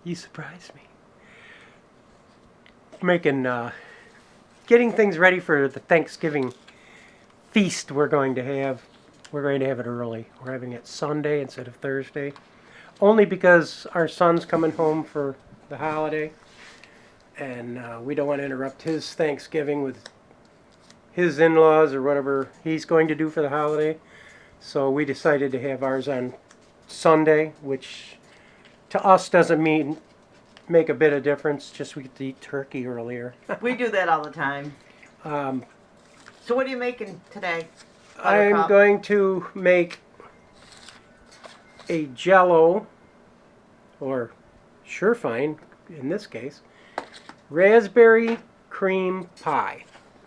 You surprised me. Making, getting things ready for the Thanksgiving feast we're going to have. We're going to have it early. We're having it Sunday instead of Thursday. Only because our son's coming home for the holiday. And we don't want to interrupt his Thanksgiving with his in-laws or whatever he's going to do for the holiday. So we decided to have ours on Sunday, which to us doesn't make a bit of difference. Just we get to eat turkey earlier. We do that all the time. So what are you making today? I'm going to make a Jell-O, or Surefine in this case, raspberry cream pie.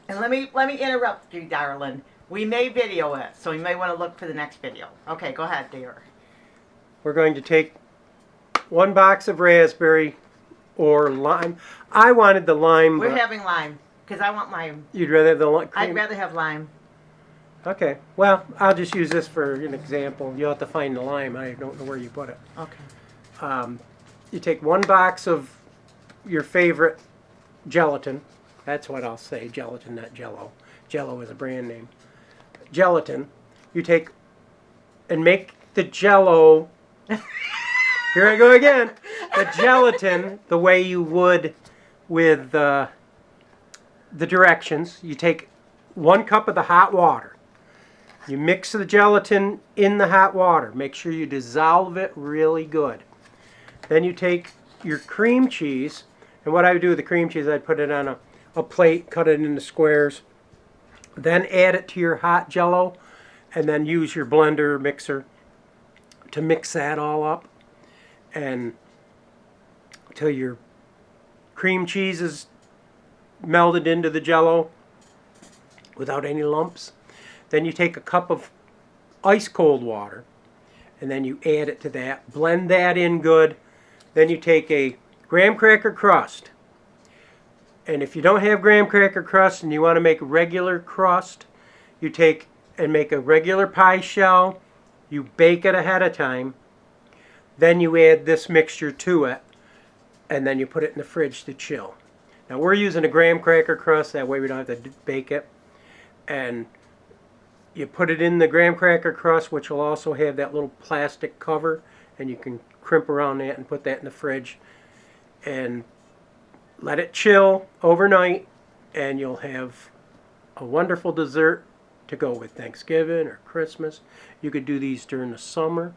And let me interrupt you, darling. We may video it, so you may want to look for the next video. Okay, go ahead, dear. We're going to take 1 box of raspberry or lime. I wanted the lime. We're having lime, because I want lime. You'd rather have the lime? I'd rather have lime. Okay. Well, I'll just use this for an example. You'll have to find the lime. I don't know where you put it. Okay. You take 1 box of your favorite gelatin. That's what I'll say, gelatin, not Jell-O. Jell-O is a brand name. Gelatin. You take and make the Jell-O. Here I go again. The gelatin the way you would with the directions. You take 1 cup of the hot water. You mix the gelatin in the hot water. Make sure you dissolve it really good. Then you take your cream cheese, and what I would do with the cream cheese, I'd put it on a plate, cut it into squares, then add it to your hot Jell-O, and then use your blender mixer to mix that all up, and till your cream cheese is melted into the Jell-O without any lumps. Then you take a cup of ice cold water, and then you add it to that, blend that in good. Then you take a graham cracker crust, and if you don't have graham cracker crust and you want to make regular crust, you take and make a regular pie shell. You bake it ahead of time. Then you add this mixture to it, and then you put it in the fridge to chill. Now we're using a graham cracker crust, that way we don't have to bake it. And you put it in the graham cracker crust, which will also have that little plastic cover, and you can crimp around that and put that in the fridge and let it chill overnight, and you'll have a wonderful dessert to go with Thanksgiving or Christmas. You could do these during the summer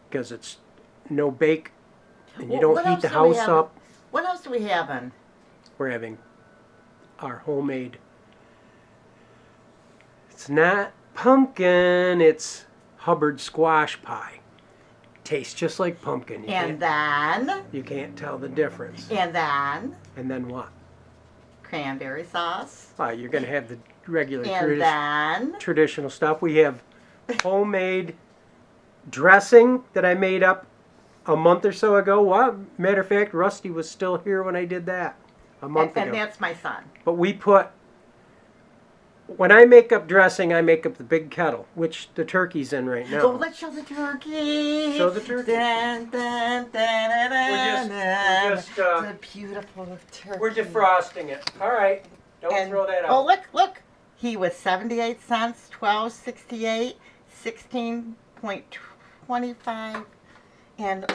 because it's no bake and you don't heat the house up. What else do we have in? We're having our homemade, it's not pumpkin, it's Hubbard squash pie. Tastes just like pumpkin. You can't tell the difference. And then what? Cranberry sauce. You're going to have the regular And traditional stuff. We have homemade dressing that I made up a month or so ago. Well, matter of fact, Rusty was still here when I did that a month ago. And that's my son. But we put, when I make up dressing, I make up the big kettle, which the turkey's in right now. Oh, let's show the turkey. Show the turkey. Dun, dun, dun, dun, dun, We're just it's a beautiful turkey. we're defrosting it. All right. Don't throw that out. Oh, look. He was 78 cents, 12.68, 16.25. And,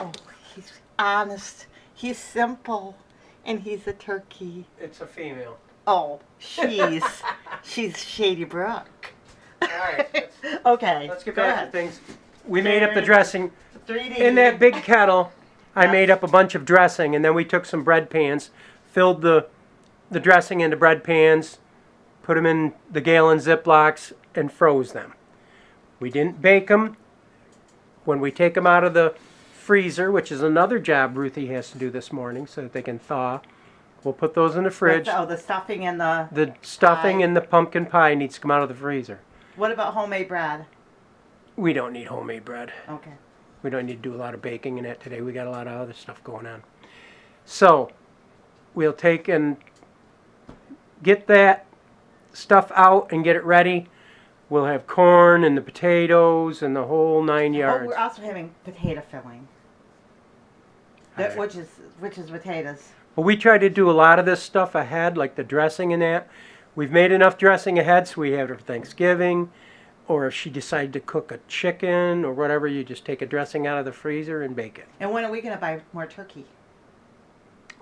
he's honest. He's simple. And he's a turkey. It's a female. Oh, she's Shady Brook. All right. Okay. Let's get go back ahead. to things. We made up the dressing. 3D. In that big kettle, I made up a bunch of dressing, and then we took some bread pans, filled the dressing into bread pans, put them in the gallon Ziplocs, and froze them. We didn't bake them. When we take them out of the freezer, which is another job Ruthie has to do this morning so that they can thaw, we'll put those in the fridge. The stuffing and the... The stuffing pie. and the pumpkin pie needs to come out of the freezer. What about homemade bread? We don't need homemade bread. Okay. We don't need to do a lot of baking in it today. We got a lot of other stuff going on. So, we'll take and get that stuff out and get it ready. We'll have corn and the potatoes and the whole 9 yards. Oh, we're also having potato filling. Which is potatoes. Well, we try to do a lot of this stuff ahead, like the dressing and that. We've made enough dressing ahead so we have it for Thanksgiving. Or if she decided to cook a chicken or whatever, you just take a dressing out of the freezer and bake it. And when are we going to buy more turkey?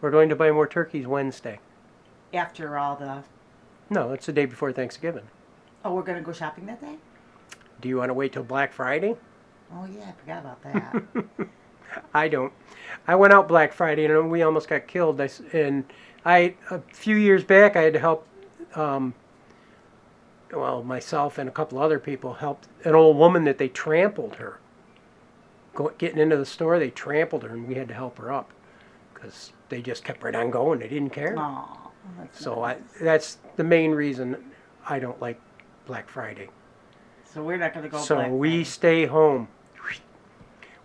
We're going to buy more turkeys Wednesday. After all the... No, it's the day before Thanksgiving. Oh, we're going to go shopping that day? Do you want to wait till Black Friday? Oh, yeah, I forgot about that. I don't. I went out Black Friday and we almost got killed. A few years back, I had to help, myself and a couple other people helped an old woman that they trampled her. Getting into the store, they trampled her and we had to help her up because they just kept right on going. They didn't care. Aw, that's So nice. that's the main reason I don't like Black Friday. So we're not going to go So Black we Friday. stay home.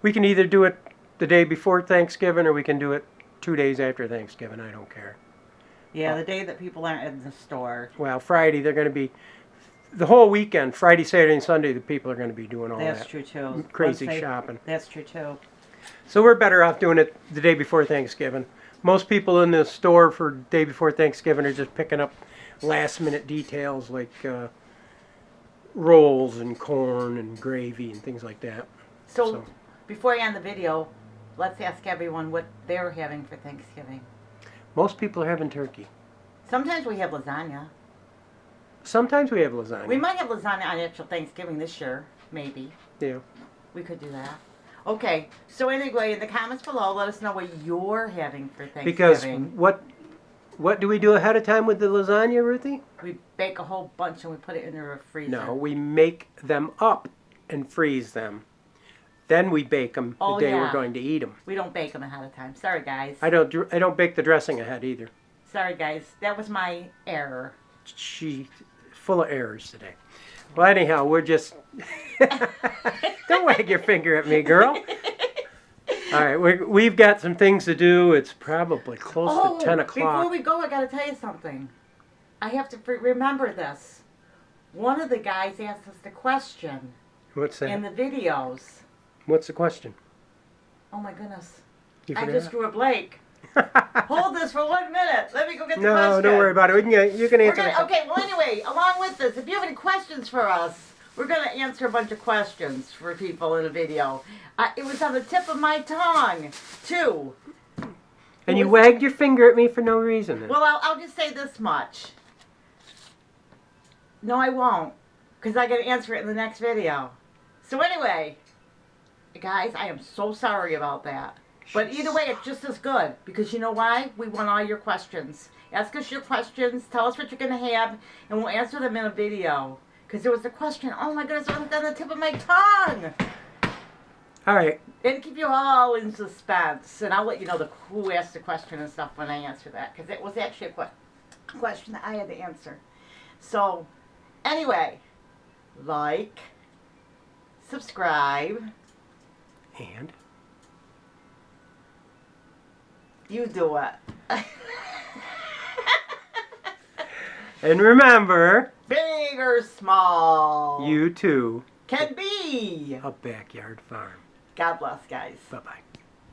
We can either do it the day before Thanksgiving or we can do it 2 days after Thanksgiving. I don't care. Yeah, the day that people aren't in the store. Well, Friday, they're going to be, the whole weekend, Friday, Saturday, and Sunday, the people are going to be doing all That's that true, too. crazy Once they- shopping. That's true, too. So we're better off doing it the day before Thanksgiving. Most people in the store for day before Thanksgiving are just picking up last minute details like rolls and corn and gravy and things like that. So, before I end the video, let's ask everyone what they're having for Thanksgiving. Most people are having turkey. Sometimes we have lasagna. Sometimes we have lasagna. We might have lasagna on actual Thanksgiving this year, maybe. Yeah. We could do that. Okay, so anyway, in the comments below, let us know what you're having for Because Thanksgiving. what do we do ahead of time with the lasagna, Ruthie? We bake a whole bunch and we put it in the freezer. No, we make them up and freeze them. Then we bake them the Oh, day we're yeah. going to eat them. We don't bake them ahead of time. Sorry, guys. I don't bake the dressing ahead either. Sorry, guys. That was my error. She's full of errors today. Well, anyhow, we're just... Don't wag your finger at me, girl. All right, we've got some things to do. It's probably close to 10 o'clock. Before we go, I got to tell you something. I have to remember this. One of the guys asked us the question What's that? in the videos. What's the question? Oh, my goodness. You I forgot? just drew a blank. Hold this for 1 minute. Let me go get the No, question. don't worry about it. You can We're answer gonna, that. okay, well, anyway, along with this, if you have any questions for us, we're going to answer a bunch of questions for people in a video. It was on the tip of my tongue, too. And you wagged your finger at me for no reason. Then. Well, I'll just say this much. No, I won't, because I got to answer it in the next video. So anyway, guys, I am so sorry about that. But either way, it's just as good, because you know why? We want all your questions. Ask us your questions, tell us what you're going to have, and we'll answer them in a video. Because there was a question, oh my goodness, it was on the tip of my tongue. All right. It'll keep you all in suspense, and I'll let you know who asked the question and stuff when I answer that, because it was actually a question that I had to answer. So, anyway, like, subscribe, And? you do it. And remember, Big or small, you too, can be. a backyard farm. God bless, guys. Bye-bye.